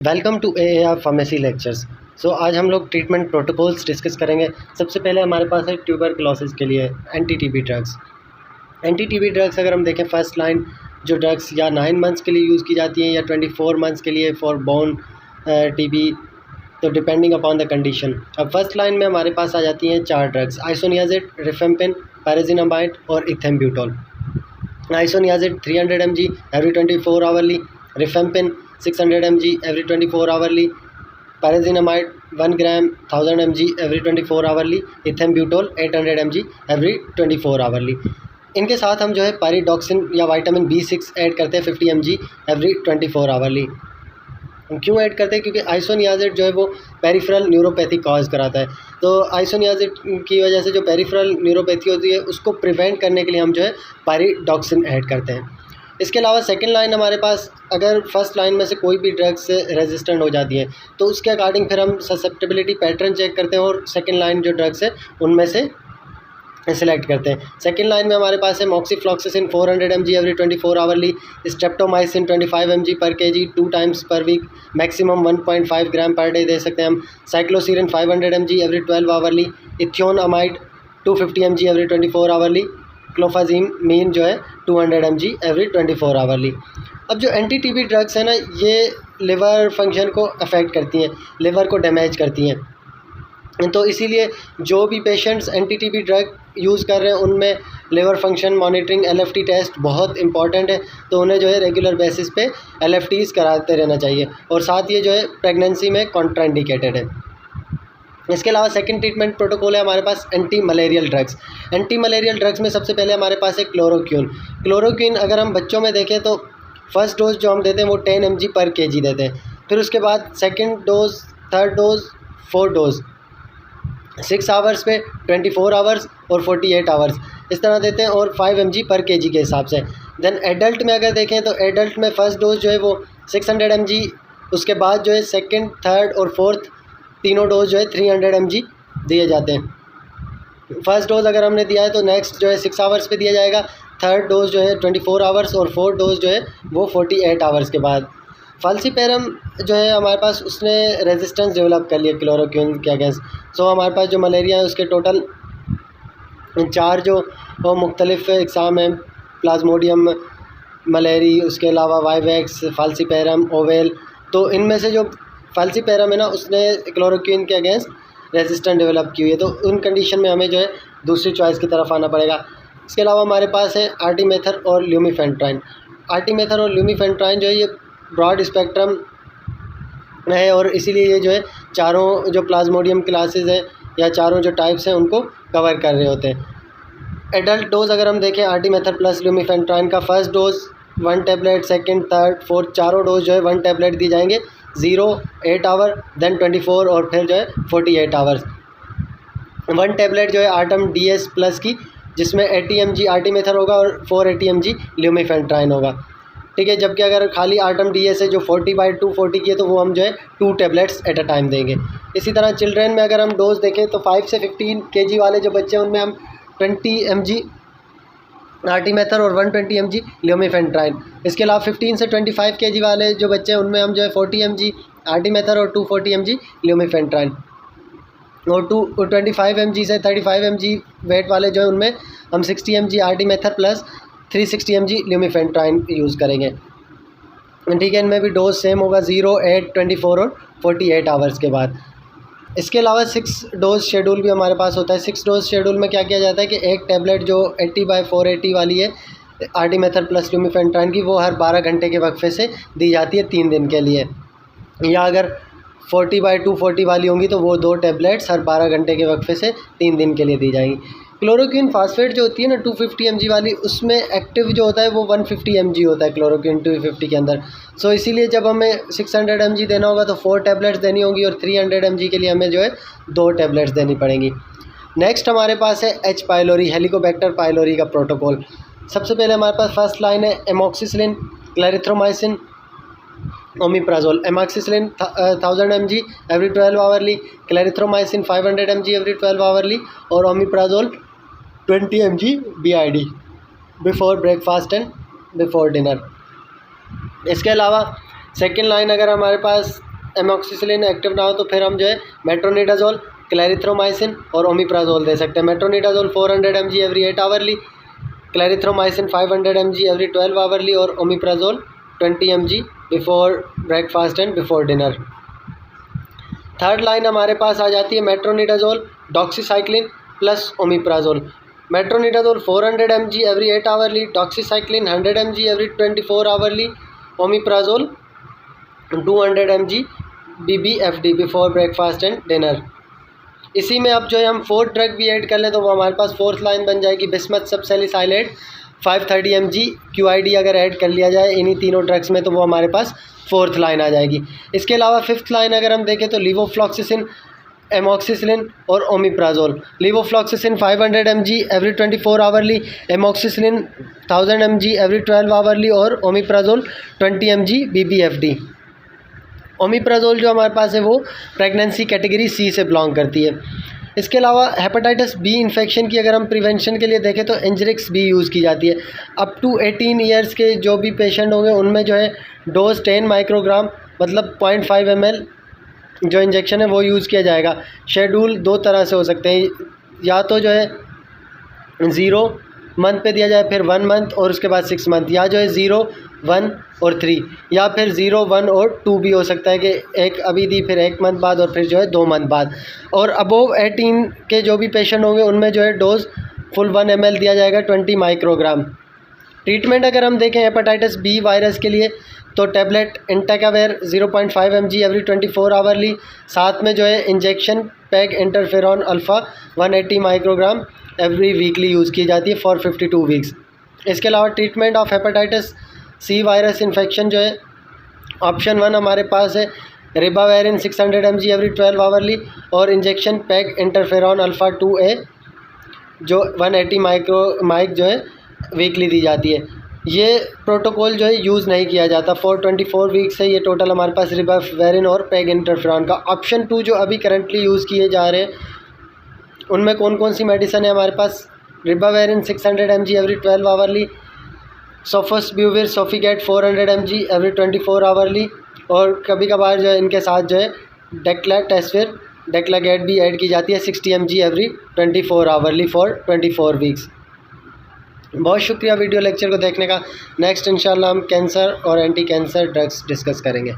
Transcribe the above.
Welcome to AAR pharmacy lectures. आज हम लोग ट्रीटमेंट प्रोटोकॉल्स डिस्कस करेंगे। सबसे पहले हमारे पास है ट्यूबरकुलोसिस के लिए anti TB drugs. Anti TB drugs अगर हम देखें, फर्स्ट लाइन जो ड्रग्स या 9 मंथ्स के लिए यूज़ की जाती हैं या 24 मंथ्स के लिए फॉर बोन टीबी, तो डिपेंडिंग अपॉन द कंडीशन। अब फर्स्ट लाइन में हमारे पास आ जाती हैं 4 ड्रग्स: आइसोनियाज़िड, रिफेम्पिन, पैराजिनामाइड और ethambutol. Isoniazid 300 mg every 24 hourly, rifampin 600 mg every 24 hourly, pyrazinamide 1 gram 1000 mg every 24 hourly, ethambutol 800 mg every 24 hourly। इनके साथ हम जो है पायरिडॉक्सिन या विटामिन B6 ऐड करते हैं 50 mg every 24 hourly। क्यों ऐड करते हैं? क्योंकि आइसोनियाज़िड जो है वो पेरिफेरल न्यूरोपैथी कॉज कराता है। तो आइसोनियाज़िड की वजह से जो पेरिफेरल न्यूरोपैथी होती है उसको प्रिवेंट करने के लिए हम जो है पायरिडॉक्सिन ऐड करते हैं। इसके अलावा सेकंड लाइन हमारे पास, अगर फर्स्ट लाइन में से कोई भी ड्रग से रेजिस्टेंट हो जाती है तो उसके अकॉर्डिंग फिर हम ससेप्टेबिलिटी पैटर्न चेक करते हैं और सेकंड लाइन जो ड्रग्स है उनमें से सिलेक्ट करते हैं। सेकंड लाइन में हमारे पास है moxifloxacin 400 mg every 24 hourly, streptomycin 25 mg per kg 2 times per week, maximum 1.5 gram per day दे सकते हैं हम। Cycloserine 500 mg every 12 hourly, ethionamide 250 mg every 24 hourly, clofazimine mean जो है 200 mg एवरी 24 आवरली। अब जो एंटी टीबी ड्रग्स है ना, ये लिवर फंक्शन को अफेक्ट करती हैं, लिवर को डैमेज करती हैं। तो इसीलिए जो भी patients anti TB drug use कर रहे हैं उनमें liver function monitoring LFT test बहुत इंपॉर्टेंट है। तो उन्हें जो है रेगुलर बेसिस पे LFTs कराते रहना चाहिए और साथ ये जो है प्रेगनेंसी में कॉन्ट्राइंडिकेटेड है। इसके अलावा सेकंड ट्रीटमेंट प्रोटोकॉल है हमारे पास anti malarial drugs. Anti malarial drugs में सबसे पहले हमारे पास है क्लोरोक्विन। क्लोरोक्विन अगर हम बच्चों में देखें तो फर्स्ट डोज जो हम देते हैं वो 10 mg पर kg देते हैं। फिर उसके बाद second dose, third dose, fourth dose 6 hours पे, 24 आवर्स और 48 आवर्स इस तरह देते हैं और 5 mg पर kg के हिसाब से। देन एडल्ट में अगर देखें तो एडल्ट में फ़र्स्ट डोज जो है वो 600 mg, उसके बाद जो है सेकंड, थर्ड और फोर्थ तीनों डोज जो है 300 mg दिए जाते हैं। फर्स्ट डोज अगर हमने दिया है तो नेक्स्ट जो है 6 आवर्स पे दिया जाएगा, थर्ड डोज जो है 24 आवर्स और फोर्थ डोज जो है वो 48 आवर्स के बाद। फाल्सीपेरम जो है हमारे पास, उसने रेजिस्टेंस डेवलप कर लिया क्लोरोक्विन के अगेंस्ट। हमारे पास जो मलेरिया है उसके टोटल 4 जो वो मुख्तलिफ इकसाम हैं: प्लाज्मोडियम मलेरी, उसके अलावा वाइवैक्स, फाल्सीपेरम, ओवेल। तो इनमें से जो फाल्सीपेरम है ना, उसने क्लोरोक्विन के अगेंस्ट रेजिस्टेंस डेवलप की हुई है। तो उन कंडीशन में हमें जो है दूसरी चॉइस की तरफ आना पड़ेगा। इसके अलावा हमारे पास है आर्टीमेथर और ल्यूमीफेंट्राइन। आर्टीमेथर और ल्यूमीफेंट्राइन जो है ये ब्रॉड स्पेक्ट्रम है और इसीलिए ये जो है चारों जो प्लाज्मोडियम क्लासेस हैं या चारों जो टाइप्स हैं उनको कवर कर रहे होते हैं। एडल्ट डोज अगर हम देखें आर्टीमेथर प्लस ल्यूमीफेंट्राइन का, first dose 1 tablet, second, third, fourth चारों डोज जो है 1 टैबलेट दी जाएंगे, 0, 8 आवर, देन 24 और फिर जो है 48 आवर्स। 1 टैबलेट जो है आर्टम DS प्लस की, जिसमें 80 mg आर्टीमेथर होगा और 480 mg ल्यूमीफेंट्राइन होगा, ठीक है। जबकि अगर खाली आर्टम DS है जो 40/240 की है तो वो हम जो है 2 टैबलेट्स एट अ टाइम देंगे। इसी तरह चिल्ड्रेन में अगर हम डोज देखें तो 5 से 15 kg वाले जो बच्चे हैं उनमें हम 20 mg आर्टीमेथर और 120 mg ल्यूमीफेंट्राइन। इसके अलावा 15 से 25 kg वाले जो बच्चे हैं उनमें हम जो है 40 mg आर्टीमेथर और 240 mg ल्यूमीफेंट्राइन। और 25 mg से 35 mg वेट वाले जो है उनमें हम 60 mg आर्टीमेथर प्लस 360 mg ल्यूमीफेंट्राइन यूज़ करेंगे, ठीक है। इनमें भी डोज सेम होगा, 0, 8, 24 और 48 आवर्स के बाद। इसके अलावा 6 डोज शेड्यूल भी हमारे पास होता है। 6 डोज शेड्यूल में क्या किया जाता है कि एक टैबलेट जो 80/480 वाली है आर्टीमेथर प्लस ल्यूमीफेंट्राइन की, वो हर 12 घंटे के वक्फे से दी जाती है 3 दिन के लिए। या अगर 40/240 वाली होंगी तो वो 2 टैबलेट्स हर 12 घंटे के वक्फे से 3 दिन के लिए दी जाएंगी। क्लोरोक्विन फास्फेट जो होती है ना 250 mg वाली, उसमें एक्टिव जो होता है वो 150 mg होता है क्लोरोक्विन 250 के अंदर। इसीलिए जब हमें 600 mg देना होगा तो 4 टैबलेट्स देनी होंगी और 300 mg के लिए हमें जो है 2 टैबलेट्स देनी पड़ेंगी। नेक्स्ट हमारे पास है H. पाइलोरी, हेलिकोबैक्टर पाइलोरी का प्रोटोकॉल। सबसे पहले हमारे पास फर्स्ट लाइन है amoxicillin, clarithromycin, omeprazole. Amoxicillin 1000 mg every 12 hourly, clarithromycin 500 mg every 12 hourly और omeprazole 20 mg BID before breakfast and before dinner. इसके अलावा सेकेंड लाइन अगर हमारे पास एमोक्सिसिलिन एक्टिव ना हो तो फिर हम जो है मेट्रोनिडाजोल, क्लैरिथ्रोमाइसिन और ओमिप्राजोल दे सकते हैं। Metronidazole 400 mg every 8 hourly, clarithromycin 500 mg every 12 hourly और omeprazole 20 mg before breakfast and before dinner. Third line हमारे पास आ जाती है metronidazole, doxycycline plus omeprazole. Metronidazole 400 mg every 8 hourly, doxycycline 100 mg every 24 hourly, omeprazole 200 mg BBFD before breakfast and dinner. इसी में अब जो है हम फोर्थ ड्रग भी ऐड कर लें तो वो हमारे पास फोर्थ लाइन बन जाएगी बिस्मथ सबसेलिसाइलेट 530 mg QID अगर ऐड कर लिया जाए इन्हीं तीनों ड्रग्स में तो वो हमारे पास फोर्थ लाइन आ जाएगी। इसके अलावा फिफ्थ लाइन अगर हम देखें तो लीवोफ्लॉक्सिसिन, एमोक्सिसिलिन और omeprazole. Levofloxacin 500 mg every 24 hourly, amoxicillin 1000 mg every 12 hourly और ओमिप्राजोल 20 mg BBFD। ओमिप्राजोल जो हमारे पास है वो प्रेगनेंसी कैटेगरी सी से बिलोंग करती है। इसके अलावा हेपेटाइटिस बी इन्फेक्शन की अगर हम प्रिवेंशन के लिए देखें तो एंजरिक्स बी यूज़ की जाती है। अप टू 18 ईयर्स के जो भी पेशेंट होंगे उनमें जो है डोज 10 माइक्रोग्राम मतलब 0.5 ml जो इंजेक्शन है वो यूज़ किया जाएगा। शेड्यूल दो तरह से हो सकते हैं, या तो जो है 0 मंथ पे दिया जाए, फिर 1 मंथ और उसके बाद 6 मंथ, या जो है 0, 1 और 3, या फिर 0, 1 और 2 भी हो सकता है कि एक अभी दी फिर 1 मंथ बाद और फिर जो है 2 मंथ बाद। और अबोव 18 के जो भी पेशेंट होंगे उनमें जो है डोज फुल 1 ml दिया जाएगा 20 माइक्रोग्राम। ट्रीटमेंट अगर हम देखें हेपेटाइटिस बी वायरस के लिए तो tablet entecavir 0.5 mg every 24 hourly, साथ में जो है injection peg interferon alpha 180 microgram every weekly use की जाती है फॉर 52 वीक्स। इसके अलावा treatment of hepatitis C virus infection जो है ऑप्शन 1 हमारे पास है रिबावेरिन 600 mg एवरी 12 आवर्ली और injection peg interferon alpha 2A जो 180 माइक जो है वीकली दी जाती है। ये प्रोटोकॉल जो है यूज़ नहीं किया जाता फॉर 24 वीक्स है। ये टोटल हमारे पास रिबावेरिन और पैग इंटरफेरॉन का। ऑप्शन 2 जो अभी करंटली यूज़ किए जा रहे हैं उनमें कौन कौन सी मेडिसिन है हमारे पास, ribavirin 600 mg every 12 hourly, sofosbuvir सोफिगेट 400 mg एवरी 24 आवर्ली और कभी कभार जो है इनके साथ जो है डेक्लाटेस्विर डेक्लागेट भी ऐड की जाती है 60 mg every 24 hourly for 24 weeks. बहुत शुक्रिया वीडियो लेक्चर को देखने का। नेक्स्ट इंशाल्लाह हम कैंसर और एंटी कैंसर ड्रग्स डिस्कस करेंगे।